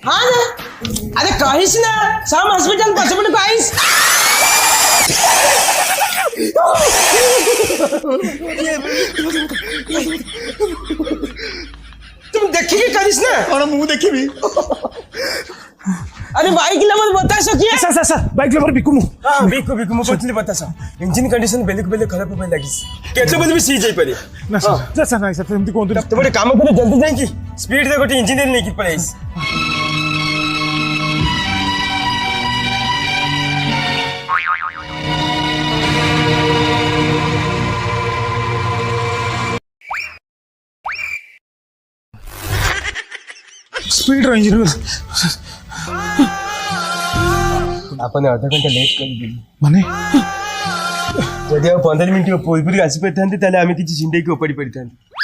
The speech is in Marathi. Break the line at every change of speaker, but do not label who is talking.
हाँ ना अरे काहीच ना साम हॉस्पिटल पछपट काहीच तुम देखिए करिस ना
और मुंह देखी भी
अरे बाइक नंबर बता सो क्या
सर बाइक नंबर बिकु
हां बिकु बिकु मो पछले बता सो इंजन कंडीशन बेले खराब हो लागिस केते बदे भी सी जाई पारे
ना सर नहीं सर तुम कोन
तो बड़े काम करे जल्दी जाई की स्पीड दे गोटी इंजीनियर नहीं की पड़ेस
स्पीड रेंज
आपण आधा घंटा लेट कर दिली
माने
जदि 15 मिनिट पूर्वी आसी पारिथांते ताले आमे किछि जिंदगी के उपरी परिथांते